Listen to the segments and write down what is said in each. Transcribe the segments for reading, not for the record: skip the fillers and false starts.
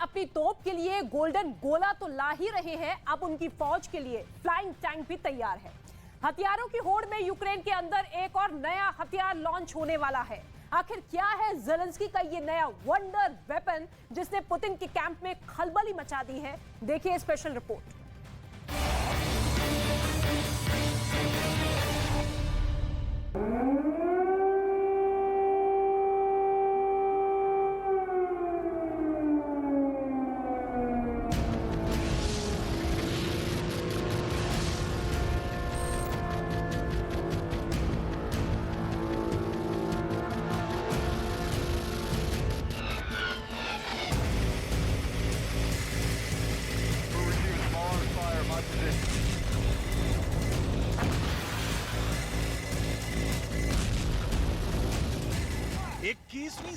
अपनी तोप के लिए गोल्डन गोला तो ला ही रहे हैं, अब उनकी फौज के लिए फ्लाइंग टैंक भी तैयार है। हथियारों की होड़ में यूक्रेन के अंदर एक और नया हथियार लॉन्च होने वाला है। आखिर क्या है ज़ेलेंस्की का ये नया वंडर वेपन जिसने पुतिन के कैंप में खलबली मचा दी है? देखिए स्पेशल रिपोर्ट।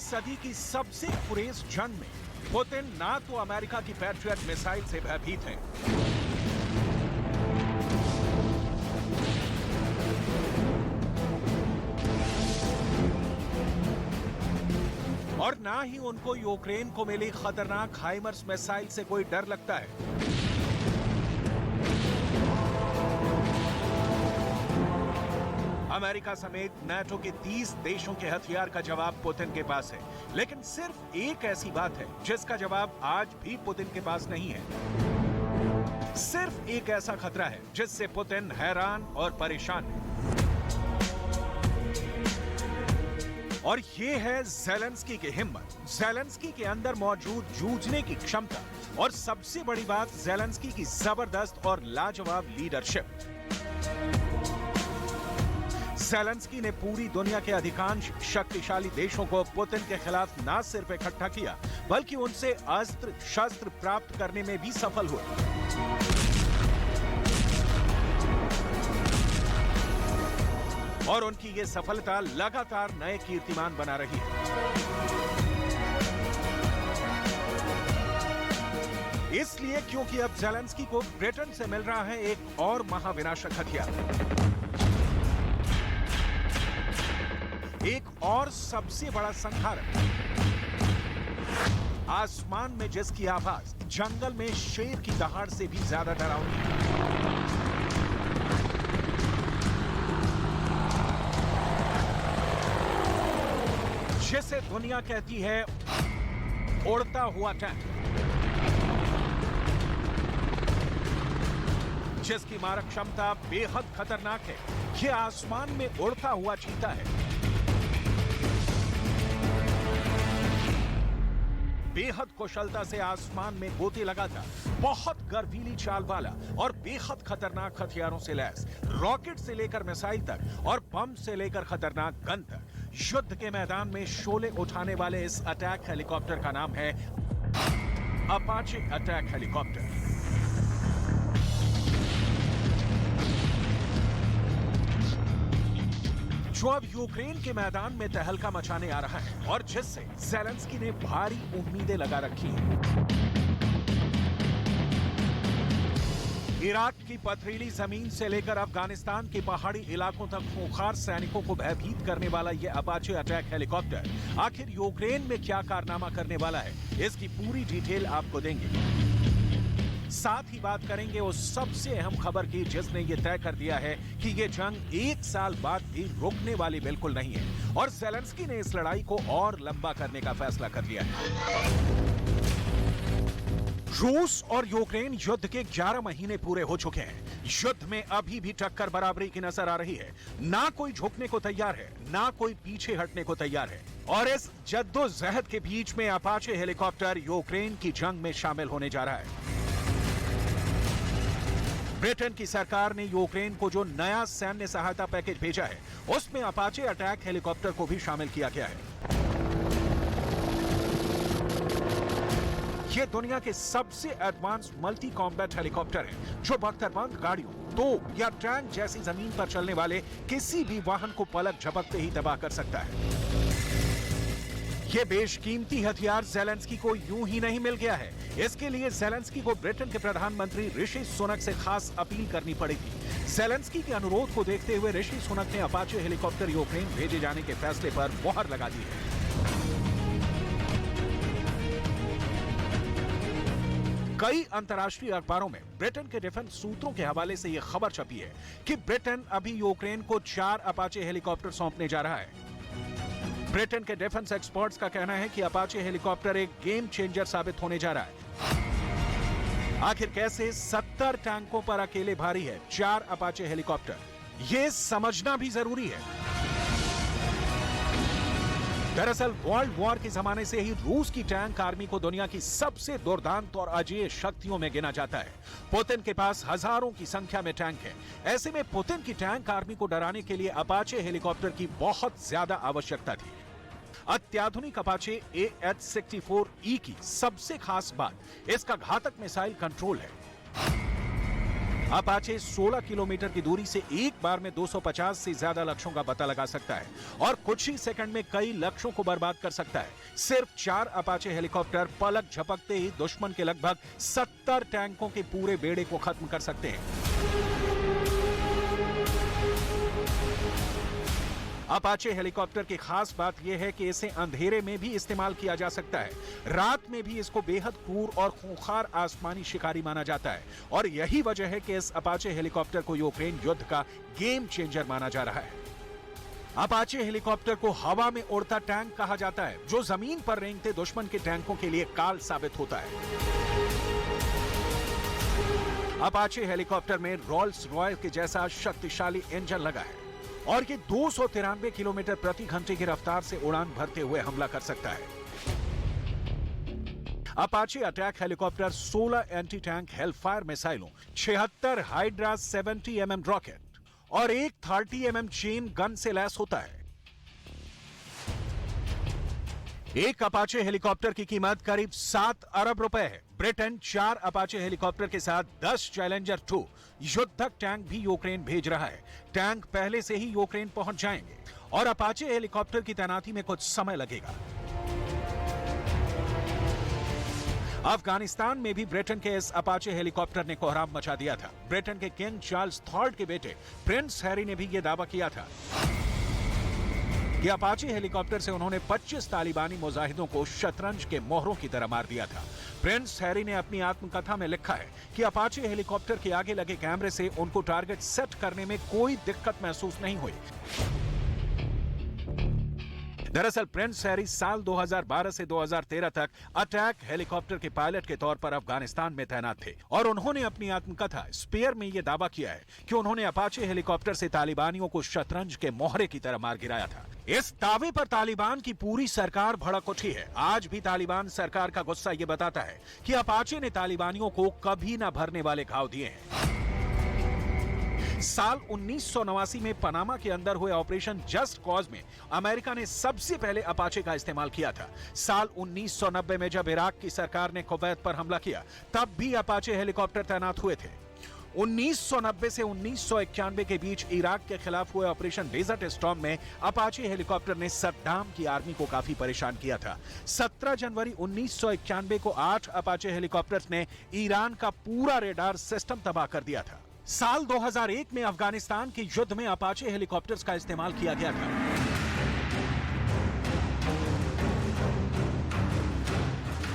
सदी की सबसे पुरेस जंग में पुतिन ना तो अमेरिका की पैट्रियट मिसाइल से भयभीत हैं, और ना ही उनको यूक्रेन को मिली खतरनाक हाइमर्स मिसाइल से कोई डर लगता है। अमेरिका समेत नाटो के 30 देशों के हथियार का जवाब पुतिन के पास है, लेकिन सिर्फ एक ऐसी बात है जिसका जवाब आज भी पुतिन के पास नहीं है। सिर्फ एक ऐसा खतरा है जिससे पुतिन हैरान और परेशान है, और ये है ज़ेलेंस्की की हिम्मत, ज़ेलेंस्की के अंदर मौजूद जूझने की क्षमता, और सबसे बड़ी बात ज़ेलेंस्की की जबरदस्त और लाजवाब लीडरशिप। ज़ेलेंस्की ने पूरी दुनिया के अधिकांश शक्तिशाली देशों को पुतिन के खिलाफ न सिर्फ इकट्ठा किया, बल्कि उनसे अस्त्र शस्त्र प्राप्त करने में भी सफल हुए। और उनकी ये सफलता लगातार नए कीर्तिमान बना रही है। इसलिए क्योंकि अब ज़ेलेंस्की को ब्रिटेन से मिल रहा है एक और महाविनाशक हथियार, एक और सबसे बड़ा संहारक, आसमान में जिसकी आवाज जंगल में शेर की दहाड़ से भी ज्यादा डरावनी है, जिसे दुनिया कहती है उड़ता हुआ टैंक, जिसकी मारक क्षमता बेहद खतरनाक है। यह आसमान में उड़ता हुआ चीता है, बेहद कुशलता से आसमान में गोते लगाता, बहुत गर्वीली चाल वाला और बेहद खतरनाक हथियारों से लैस, रॉकेट से लेकर मिसाइल तक और बम से लेकर खतरनाक गन तक, युद्ध के मैदान में शोले उठाने वाले इस अटैक हेलीकॉप्टर का नाम है अपाचे अटैक हेलीकॉप्टर। जो अब यूक्रेन के मैदान में तहलका मचाने आ रहा है और जिससे ज़ेलेंस्की ने भारी उम्मीदें लगा रखी हैं। इराक की पथरीली जमीन से लेकर अफगानिस्तान के पहाड़ी इलाकों तक खूंखार सैनिकों को भयभीत करने वाला यह अपाचे अटैक हेलीकॉप्टर आखिर यूक्रेन में क्या कारनामा करने वाला है, इसकी पूरी डिटेल आपको देंगे। साथ ही बात करेंगे उस सबसे अहम खबर की जिसने ये तय कर दिया है कि ये जंग एक साल बाद भी रुकने वाली बिल्कुल नहीं है, और ज़ेलेंस्की ने इस लड़ाई को और लंबा करने का फैसला कर लिया है। रूस और यूक्रेन युद्ध के 11 महीने पूरे हो चुके हैं। युद्ध में अभी भी टक्कर बराबरी की नजर आ रही है, ना कोई झुकने को तैयार है, ना कोई पीछे हटने को तैयार है, और इस जद्दोजहद के बीच में अपाचे हेलीकॉप्टर यूक्रेन की जंग में शामिल होने जा रहा है। ब्रिटेन की सरकार ने यूक्रेन को जो नया सैन्य सहायता पैकेज भेजा है, उसमें अपाचे अटैक हेलीकॉप्टर को भी शामिल किया गया है। ये दुनिया के सबसे एडवांस मल्टी कॉम्बैट हेलीकॉप्टर है जो बख्तरबंद गाड़ियों, तोप या टैंक जैसी जमीन पर चलने वाले किसी भी वाहन को पलक झपकते ही तबाह कर सकता है। ये बेशकीमती हथियार ज़ेलेंस्की को यूं ही नहीं मिल गया है, इसके लिए ज़ेलेंस्की को ब्रिटेन के प्रधानमंत्री ऋषि सुनक से खास अपील करनी पड़ेगी। ज़ेलेंस्की के अनुरोध को देखते हुए ऋषि सुनक ने अपाचे हेलीकॉप्टर यूक्रेन भेजे जाने के फैसले पर मुहर लगा दी है। कई अंतर्राष्ट्रीय अखबारों में ब्रिटेन के डिफेंस सूत्रों के हवाले से यह खबर छपी है कि ब्रिटेन अभी यूक्रेन को 4 अपाचे हेलीकॉप्टर सौंपने जा रहा है। ब्रिटेन के डिफेंस एक्सपर्ट्स का कहना है कि अपाचे हेलीकॉप्टर एक गेम चेंजर साबित होने जा रहा है। आखिर कैसे 70 टैंकों पर अकेले भारी है 4 अपाचे हेलीकॉप्टर, यह समझना भी जरूरी है। दरअसल वर्ल्ड वॉर के जमाने से ही रूस की टैंक आर्मी को दुनिया की सबसे दुर्दांत और अजेय शक्तियों में गिना जाता है। पुतिन के पास हजारों की संख्या में टैंक है। ऐसे में पुतिन की टैंक आर्मी को डराने के लिए अपाचे हेलीकॉप्टर की बहुत ज्यादा आवश्यकता थी। अत्याधुनिक अपाचे AH-64E की सबसे खास बात इसका घातक मिसाइल कंट्रोल है। अपाचे 16 किलोमीटर की दूरी से एक बार में 250 से ज्यादा लक्ष्यों का पता लगा सकता है और कुछ ही सेकंड में कई लक्ष्यों को बर्बाद कर सकता है। सिर्फ 4 अपाचे हेलीकॉप्टर पलक झपकते ही दुश्मन के लगभग 70 टैंकों के पूरे बेड़े को खत्म कर सकते हैं। अपाचे हेलीकॉप्टर की खास बात यह है कि इसे अंधेरे में भी इस्तेमाल किया जा सकता है। रात में भी इसको बेहद क्रूर और खूंखार आसमानी शिकारी माना जाता है और यही वजह है कि इस अपाचे हेलीकॉप्टर को यूक्रेन युद्ध का गेम चेंजर माना जा रहा है। अपाचे हेलीकॉप्टर को हवा में उड़ता टैंक कहा जाता है, जो जमीन पर रेंगते दुश्मन के टैंकों के लिए काल साबित होता है। अपाचे हेलीकॉप्टर में रोल्स रॉयस के जैसा शक्तिशाली इंजन लगा है और ये 293 किलोमीटर प्रति घंटे की रफ्तार से उड़ान भरते हुए हमला कर सकता है। Apache attack helicopter 16 anti tank Hellfire मिसाइलों, 76 हाइड्रा 70 mm रॉकेट और एक 30 mm चेन गन से लैस होता है। एक अपाचे हेलीकॉप्टर की कीमत करीब 7 अरब रुपए है। ब्रिटेन 4 अपाचे हेलीकॉप्टर के साथ 10 चैलेंजर 2 युद्धक टैंक भी यूक्रेन भेज रहा है। टैंक पहले से ही यूक्रेन पहुंच जाएंगे और अपाचे हेलीकॉप्टर की तैनाती में कुछ समय लगेगा। अफगानिस्तान में भी ब्रिटेन के इस अपाचे हेलीकॉप्टर ने कोहराम मचा दिया था। ब्रिटेन के किंग चार्ल्स III के बेटे प्रिंस हैरी ने भी यह दावा किया था कि अपाचे हेलीकॉप्टर से उन्होंने 25 तालिबानी मुजाहिदों को शतरंज के मोहरों की तरह मार दिया था। प्रिंस हैरी ने अपनी आत्मकथा में लिखा है कि अपाचे हेलीकॉप्टर के आगे लगे कैमरे से उनको टारगेट सेट करने में कोई दिक्कत महसूस नहीं हुई। दरअसल प्रिंस हैरी साल 2012 से 2013 तक अटैक हेलीकॉप्टर के पायलट के तौर पर अफगानिस्तान में तैनात थे और उन्होंने अपनी आत्मकथा स्पेयर में यह दावा किया है कि उन्होंने अपाचे हेलीकॉप्टर से तालिबानियों को शतरंज के मोहरे की तरह मार गिराया था। इस दावे पर तालिबान की पूरी सरकार भड़क उठी है। आज भी तालिबान सरकार का गुस्सा यह बताता है कि अपाचे ने तालिबानियों को कभी ना भरने वाले घाव दिए हैं। साल 1989 में पनामा के अंदर हुए ऑपरेशन जस्ट कॉज में अमेरिका ने सबसे पहले अपाचे का इस्तेमाल किया था। साल 1990 में जब इराक की सरकार ने कुवैत पर हमला किया, तब भी अपाचे हेलीकॉप्टर तैनात हुए थे। 1990 से 1991 के बीच इराक के खिलाफ हुए ऑपरेशन डेजर्ट स्टॉर्म में अपाचे हेलीकॉप्टर ने सद्दाम की आर्मी को काफी परेशान किया था। 17 जनवरी 1991 को 8 अपाचे हेलीकॉप्टर्स ने ईरान का पूरा रेडार सिस्टम तबाह कर दिया था। साल 2001 में अफगानिस्तान के युद्ध में अपाचे हेलीकॉप्टर्स का इस्तेमाल किया गया था।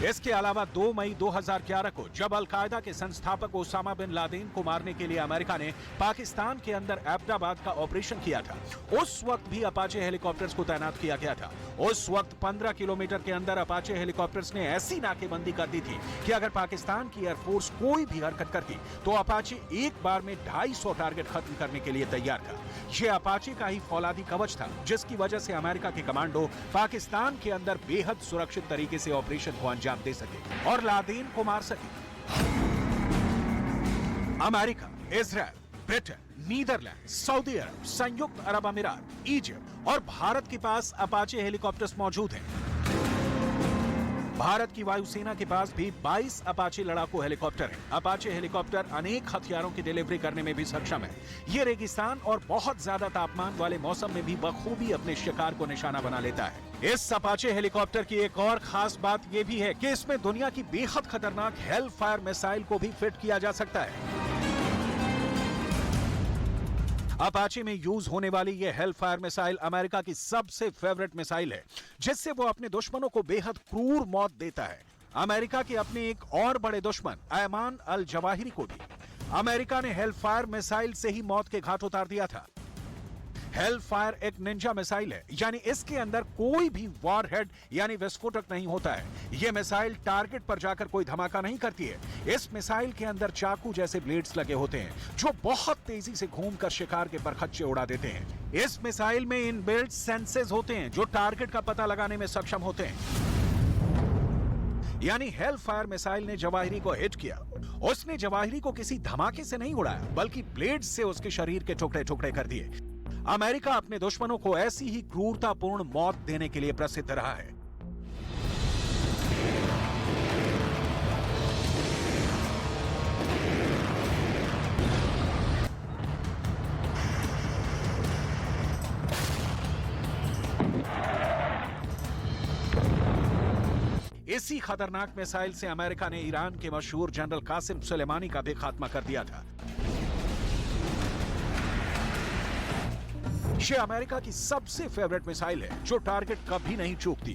इसके अलावा 2 मई 2011 को जब अलकायदा के संस्थापक ओसामा बिन लादेन को मारने के लिए अमेरिका ने पाकिस्तान के अंदर एबटाबाद का ऑपरेशन किया था, उस वक्त भी अपाचे हेलीकॉप्टर्स को तैनात किया गया था। उस वक्त 15 किलोमीटर के अंदर अपाचे हेलीकॉप्टर्स ने ऐसी नाकेबंदी कर दी थी कि अगर पाकिस्तान की एयरफोर्स कोई भी हरकत करती तो अपाचे एक बार में 250 टारगेट खत्म करने के लिए तैयार था। यह अपाचे का ही फौलादी कवच था, जिसकी वजह से अमेरिका के कमांडो पाकिस्तान के अंदर बेहद सुरक्षित तरीके से ऑपरेशन को अंजाम दे सके और लादेन को मार सके। America, Israel, Britain, Netherland, Saudi अरब, संयुक्त अरब अमीरात, इजिप्ट और भारत के पास अपाचे हेलीकॉप्टर्स मौजूद हैं। भारत की वायुसेना के पास भी 22 अपाचे लड़ाकू हेलीकॉप्टर हैं। अपाचे हेलीकॉप्टर अनेक हथियारों की डिलीवरी करने में भी सक्षम है। ये रेगिस्तान और बहुत ज्यादा तापमान वाले मौसम में भी बखूबी अपने शिकार को निशाना बना लेता है। इस अपाचे हेलीकॉप्टर की एक और खास बात यह भी है कि इसमें दुनिया की बेहद खतरनाक हेल फायर मिसाइल को भी फिट किया जा सकता है। अपाचे में यूज होने वाली यह हेल फायर मिसाइल अमेरिका की सबसे फेवरेट मिसाइल है, जिससे वो अपने दुश्मनों को बेहद क्रूर मौत देता है। अमेरिका के अपने एक और बड़े दुश्मन ऐमान अल जवाहिरी को भी अमेरिका ने हेलफायर मिसाइल से ही मौत के घाट उतार दिया था। हेलफायर एक निंजा मिसाइल है, यानी इसके अंदर कोई भी वॉरहेड यानी विस्फोटक नहीं होता है। यह मिसाइल टारगेट पर जाकर कोई धमाका नहीं करती है। इस मिसाइल के अंदर चाकू जैसे ब्लेड्स लगे होते हैं जो बहुत तेजी से घूमकर शिकार के परखच्चे उड़ा देते हैं। इस मिसाइल में इनबिल्ट सेंसेस होते हैं जो टारगेट का पता लगाने में सक्षम होते हैं। यानी हेलफायर मिसाइल ने जवाहिरी को हिट किया। उसने जवाहिरी को किसी धमाके से नहीं उड़ाया, बल्कि ब्लेड से उसके शरीर के टुकड़े टुकड़े कर दिए। अमेरिका अपने दुश्मनों को ऐसी ही क्रूरतापूर्ण मौत देने के लिए प्रसिद्ध रहा है। इसी खतरनाक मिसाइल से अमेरिका ने ईरान के मशहूर जनरल कासिम सुलेमानी का भी खात्मा कर दिया था। ये अमेरिका की सबसे फेवरेट मिसाइल है जो टारगेट कभी नहीं चूकती।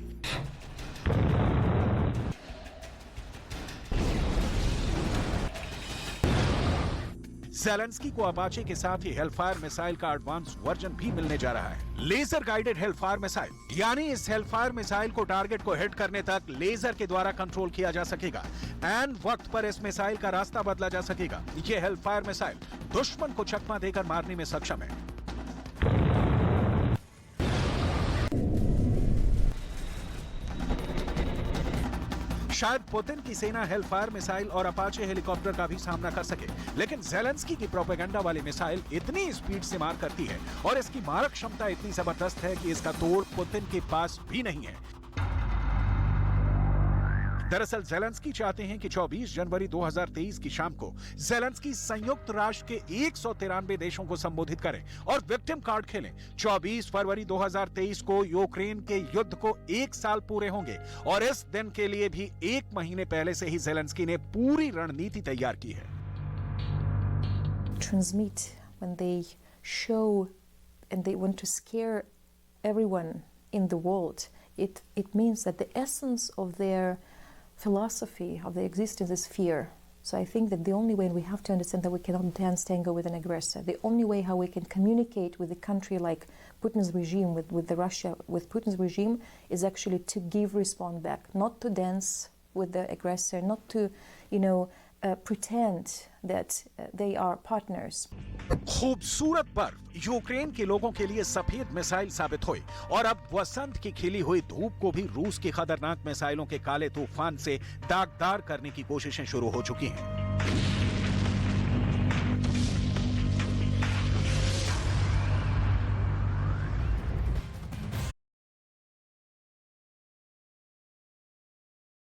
ज़ेलेंस्की को अपाचे के साथ ही हेलफायर मिसाइल का एडवांस वर्जन भी मिलने जा रहा है, लेजर गाइडेड हेलफायर मिसाइल। यानी इस हेलफायर मिसाइल को टारगेट को हिट करने तक लेजर के द्वारा कंट्रोल किया जा सकेगा। एंड वक्त पर इस मिसाइल का रास्ता बदला जा सकेगा। यह हेलफायर मिसाइल दुश्मन को चकमा देकर मारने में सक्षम है। शायद पुतिन की सेना हेलफायर मिसाइल और अपाचे हेलीकॉप्टर का भी सामना कर सके, लेकिन ज़ेलेंस्की की प्रोपेगेंडा वाली मिसाइल इतनी स्पीड से मार करती है और इसकी मारक क्षमता इतनी जबरदस्त है कि इसका तोड़ पुतिन के पास भी नहीं है। दरअसल ज़ेलेंस्की चाहते हैं कि 24 जनवरी 2023 की शाम को ज़ेलेंस्की संयुक्त राष्ट्र के 193 देशों को संबोधित करें और विक्टिम कार्ड खेलें। 24 फरवरी 2023 को यूक्रेन के युद्ध को 1 साल पूरे होंगे और इस दिन के लिए भी 1 महीने पहले से ही ज़ेलेंस्की ने पूरी रणनीति तैयार की है। Transmit when they show and they want to scare everyone in the world. It means that the essence of their philosophy of their existence is fear. So I think that the only way, and we have to understand that we cannot dance tango with an aggressor. The only way how we can communicate with a country like Putin's regime, with Putin's regime, is actually to give response back, not to dance with the aggressor, not to, pretend that they are partners. खूबसूरत बर्फ Ukraine के लोगों के लिए सफेद missile साबित हुई और अब वसंत की खिली हुई धूप को भी रूस की खतरनाक मिसाइलों के काले तूफान से दागदार करने की कोशिशें शुरू हो चुकी हैं।